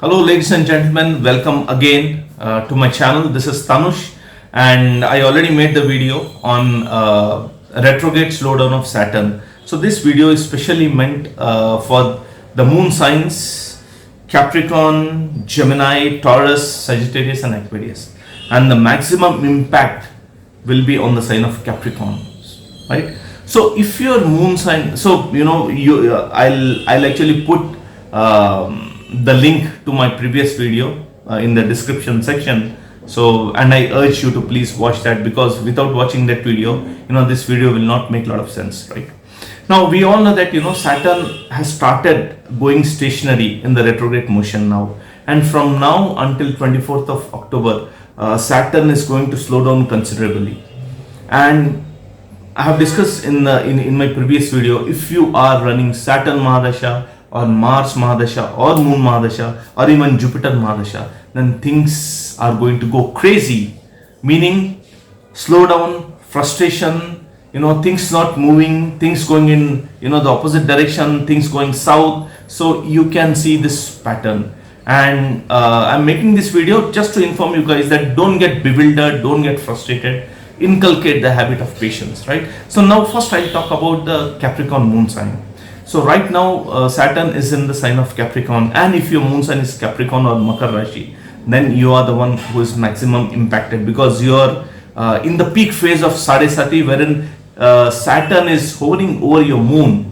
Hello, ladies and gentlemen. Welcome again to my channel. This is Tanush, and I already made the video on retrograde slowdown of Saturn. So this video is specially meant for the moon signs Capricorn, Gemini, Taurus, Sagittarius, and Aquarius, and the maximum impact will be on the sign of Capricorn, right? So if your moon sign, so I'll actually put the link to my previous video in the description section. So, and I urge you to please watch that, because without watching that video, this video will not make a lot of sense, right? Now we all know that Saturn has started going stationary in the retrograde motion now, and from now until 24th of October, Saturn is going to slow down considerably. And I have discussed in my previous video, if you are running Saturn Mahadasha or Mars Mahadasha or Moon Mahadasha or even Jupiter Mahadasha, then things are going to go crazy, meaning slow down, frustration, things not moving, things going in the opposite direction, things going south. So you can see this pattern, and I'm making this video just to inform you guys that don't get bewildered, don't get frustrated, inculcate the habit of patience, right? So now first I'll talk about the Capricorn moon sign. So right now Saturn is in the sign of Capricorn, and if your moon sign is Capricorn or Makar rashi, then you are the one who is maximum impacted, because you are in the peak phase of Sadesati, wherein Saturn is hovering over your moon,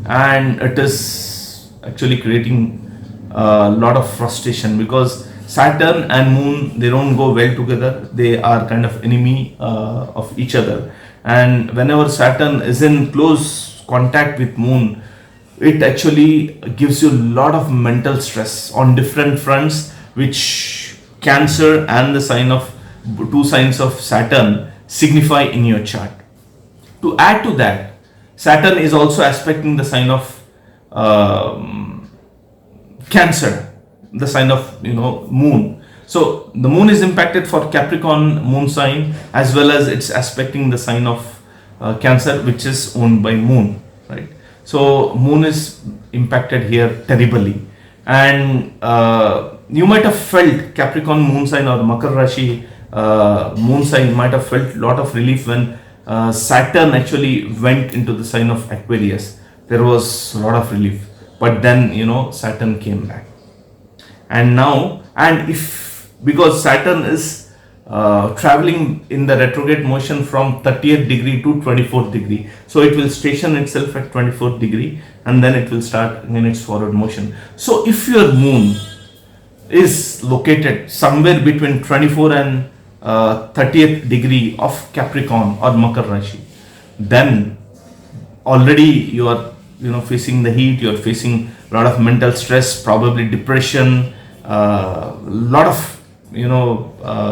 and it is actually creating a lot of frustration, because Saturn and moon, they don't go well together. They are kind of enemy of each other, and whenever Saturn is in close contact with moon, it actually gives you a lot of mental stress on different fronts, which Cancer and the two signs of Saturn signify in your chart. To add to that, Saturn is also aspecting the sign of Cancer, the sign of moon. So the moon is impacted for Capricorn moon sign, as well as it's aspecting the sign of Cancer, which is owned by moon, right? So moon is impacted here terribly, and you might have felt Capricorn moon sign or Makar rashi moon sign might have felt a lot of relief when Saturn actually went into the sign of Aquarius. There was a lot of relief, but then Saturn came back, and now, because Saturn is traveling in the retrograde motion from 30th degree to 24th degree, so it will station itself at 24th degree, and then it will start in its forward motion. So if your moon is located somewhere between 24 and 30th degree of Capricorn or Makar rashi, then already you are facing the heat, you are facing a lot of mental stress, probably depression, lot of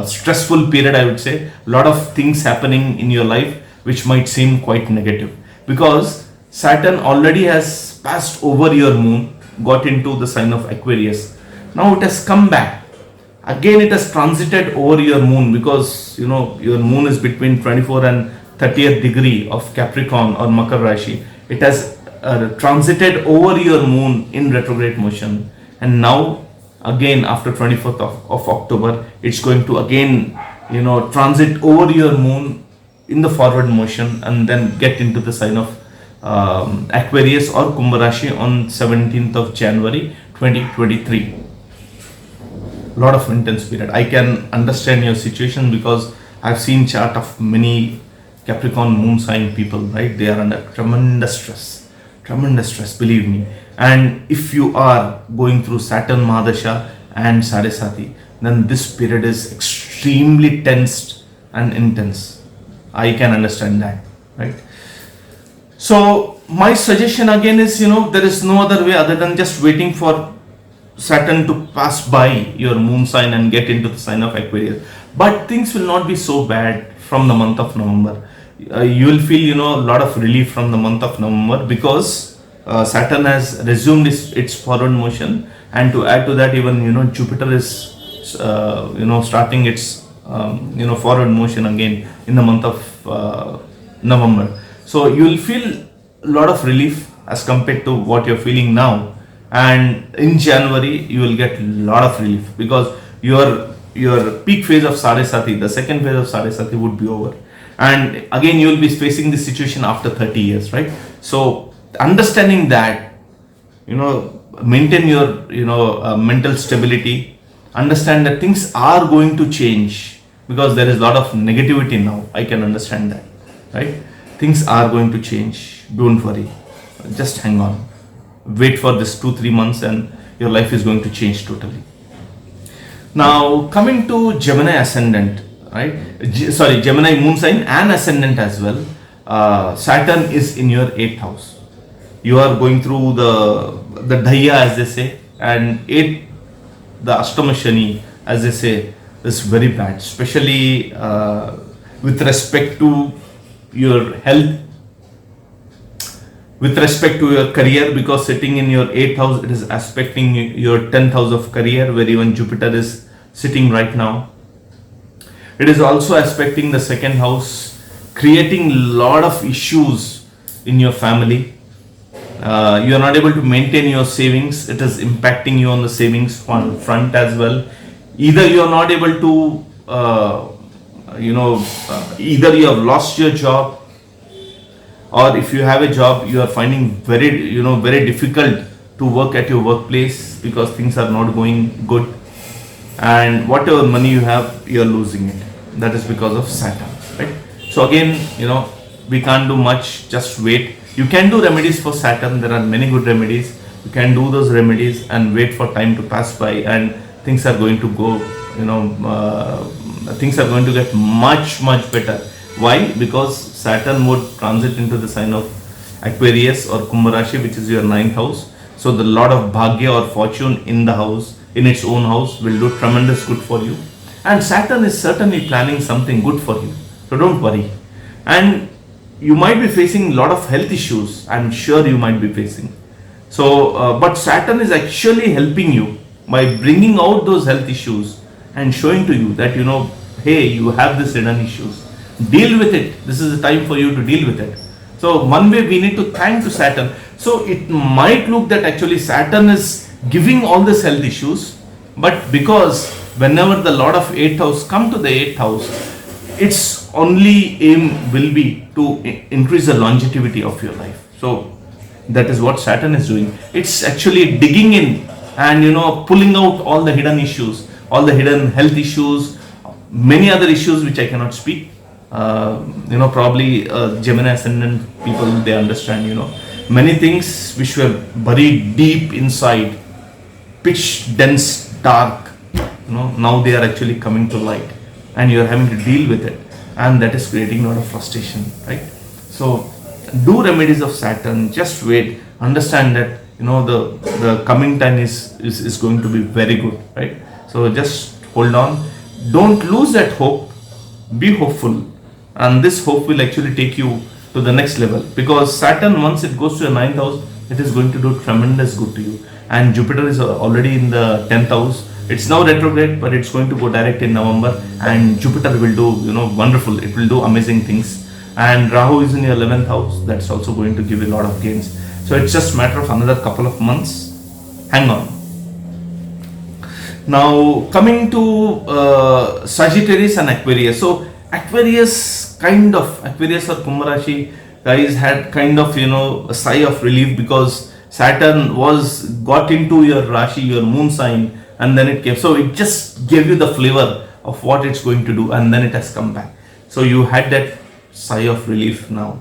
stressful period, I would say. A lot of things happening in your life which might seem quite negative, because Saturn already has passed over your moon, got into the sign of Aquarius. Now it has come back again, it has transited over your moon, because your moon is between 24 and 30th degree of Capricorn or Makar rashi. It has transited over your moon in retrograde motion, and now again after 24th of October, it's going to again transit over your moon in the forward motion, and then get into the sign of Aquarius or Kumbh rashi on 17th of January 2023. Lot of intense period. I can understand your situation, because I've seen chart of many Capricorn moon sign people, right? They are under tremendous stress, believe me. And if you are going through Saturn Mahadasha and Sadesati, then this period is extremely tensed and intense. I can understand that, right? So my suggestion again is, there is no other way other than just waiting for Saturn to pass by your moon sign and get into the sign of Aquarius. But things will not be so bad from the month of November. You will feel a lot of relief from the month of November, because Saturn has resumed its forward motion, and to add to that, even Jupiter is starting its forward motion again in the month of November. So you will feel a lot of relief as compared to what you're feeling now. and in January you will get a lot of relief, because your peak phase of Sadesati, the second phase of Sadesati would be over, and again you will be facing this situation after 30 years, right? So understanding that, maintain your mental stability, understand that things are going to change, because there is a lot of negativity now. I can understand that, right? Things are going to change, don't worry, just hang on, wait for this 2-3 months and your life is going to change totally. Now coming to Gemini ascendant, right? Gemini moon sign and ascendant as well. Saturn is in your 8th house. You are going through the Dhaya, as they say, and the Ashtama Shani, as they say, is very bad, especially with respect to your health, with respect to your career, because sitting in your 8th house, it is aspecting your 10th house of career, where even Jupiter is sitting right now. It is also aspecting the 2nd house, creating a lot of issues in your family. You are not able to maintain your savings. It is impacting you on the savings front as well. Either you are not able to either you have lost your job, or if you have a job, you are finding very difficult to work at your workplace, because things are not going good, and whatever money you have, you are losing it. That is because of Saturn, right? So again, we can't do much, just wait. You can do remedies for Saturn. There are many good remedies. You can do those remedies and wait for time to pass by, and things are going to go, things are going to get much better. Why? Because Saturn would transit into the sign of Aquarius or Kumbh Rashi, which is your 9th house. So the lot of bhagya or fortune in the house, in its own house, will do tremendous good for you. And Saturn is certainly planning something good for you. So don't worry. And you might be facing a lot of health issues. I'm sure you might be facing. So, but Saturn is actually helping you by bringing out those health issues and showing to you that, hey, you have this hidden issues. Deal with it. This is the time for you to deal with it. So one way we need to thank to Saturn. So it might look that actually Saturn is giving all these health issues, but because whenever the Lord of 8th house come to the 8th house, its only aim will be to increase the longevity of your life. So that is what Saturn is doing. It's actually digging in and pulling out all the hidden issues, all the hidden health issues, many other issues which I cannot speak. Probably Gemini ascendant people, they understand, many things which were buried deep inside, pitch dense, dark, now they are actually coming to light, and you are having to deal with it, and that is creating a lot of frustration, right? So do remedies of Saturn, just wait, understand that the coming time is going to be very good, right? So just hold on, don't lose that hope, be hopeful, and this hope will actually take you to the next level, because Saturn, once it goes to your 9th house, it is going to do tremendous good to you. And Jupiter is already in the 10th house. It's now retrograde, but it's going to go direct in November, and Jupiter will do wonderful, it will do amazing things. And Rahu is in your 11th house, that's also going to give you a lot of gains. So it's just a matter of another couple of months. Hang on. Now coming to Sagittarius and Aquarius. So Aquarius or Kumbh Rashi guys had kind of a sigh of relief, because Saturn got into your Rashi, your moon sign, and then it came. So it just gave you the flavor of what it's going to do, and then it has come back. So you had that sigh of relief now.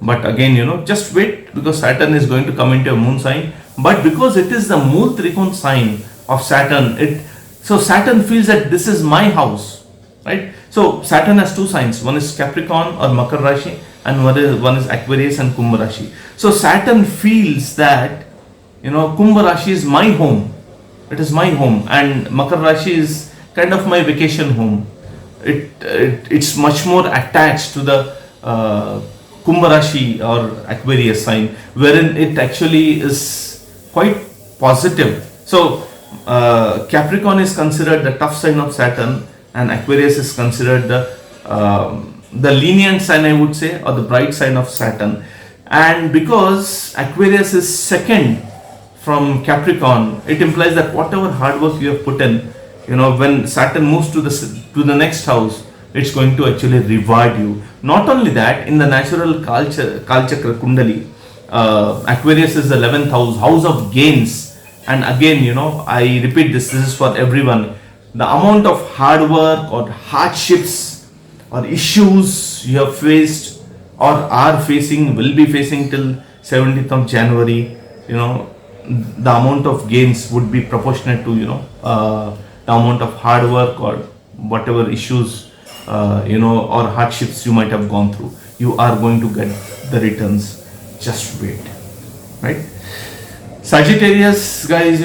But again, just wait, because Saturn is going to come into your moon sign. But because it is the Mool Trikon sign of Saturn, so Saturn feels that this is my house, right? So Saturn has two signs. One is Capricorn or Makar Rashi, and one is Aquarius and Kumbh Rashi. So Saturn feels that Kumbh Rashi is my home. It is my home, and Makar Rashi is kind of my vacation home. It's much more attached to the Kumbh Rashi or Aquarius sign, wherein it actually is quite positive. So Capricorn is considered the tough sign of Saturn, and Aquarius is considered the lenient sign, I would say, or the bright sign of Saturn. And because Aquarius is second from Capricorn, it implies that whatever hard work you have put in, when Saturn moves to the next house, it's going to actually reward you. Not only that, in the natural Kalchakra Kundali, Aquarius is the 11th house of gains. And again, I repeat this is for everyone. The amount of hard work or hardships or issues you have faced or are facing, will be facing till 17th of January, the amount of gains would be proportionate to, the amount of hard work or whatever issues, or hardships you might have gone through. You are going to get the returns. Just wait, right? Sagittarius, guys,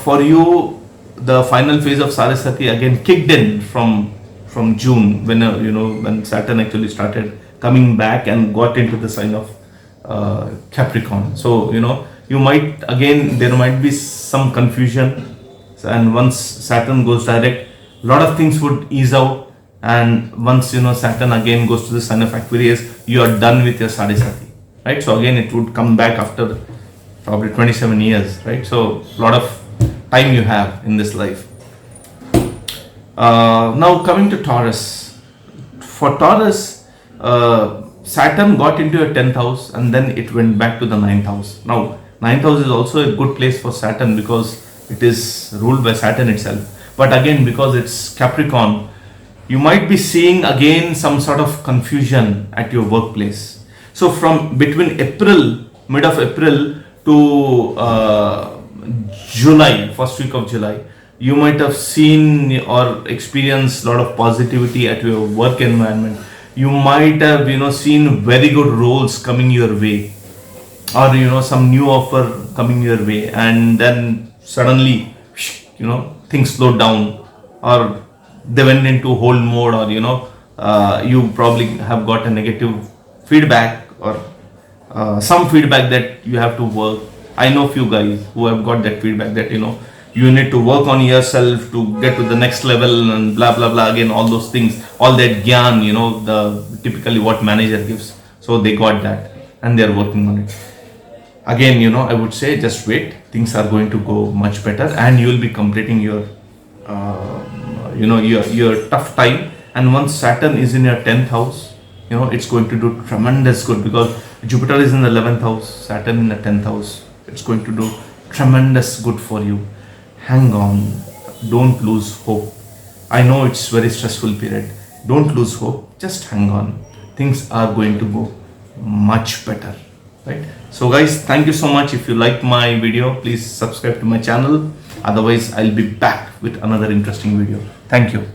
for you, the final phase of Saraswati again kicked in from June, when Saturn actually started coming back and got into the sign of Capricorn. So, there might be some confusion, and once Saturn goes direct, a lot of things would ease out. And once Saturn again goes to the sign of Aquarius, you are done with your Saraswati, right? So again it would come back after probably 27 years, right? So a lot of time you have in this life. Now coming to Taurus. For Taurus, Saturn got into a 10th house and then it went back to the 9th house. Now 9th house is also a good place for Saturn because it is ruled by Saturn itself. But again, because it's Capricorn, you might be seeing again some sort of confusion at your workplace. So from between mid of April to July, first week of July, you might have seen or experienced a lot of positivity at your work environment. You might have seen very good roles coming your way, or some new offer coming your way, and then suddenly things slowed down, or they went into hold mode, or you probably have got a negative feedback or some feedback that you have to work. I know few guys who have got that feedback that you need to work on yourself to get to the next level and blah blah blah, again all those things, all that gyan, the typically what manager gives. So they got that and they are working on it. Again, I would say just wait, things are going to go much better and you will be completing your your tough time. And once Saturn is in your 10th house, it's going to do tremendous good, because Jupiter is in the 11th house, Saturn in the 10th house. It's going to do tremendous good for you. Hang on, don't lose hope. I know it's very stressful period. Don't lose hope, just hang on. Things are going to go much better, right? So guys, thank you so much. If you like my video, please subscribe to my channel. Otherwise, I'll be back with another interesting video. Thank you.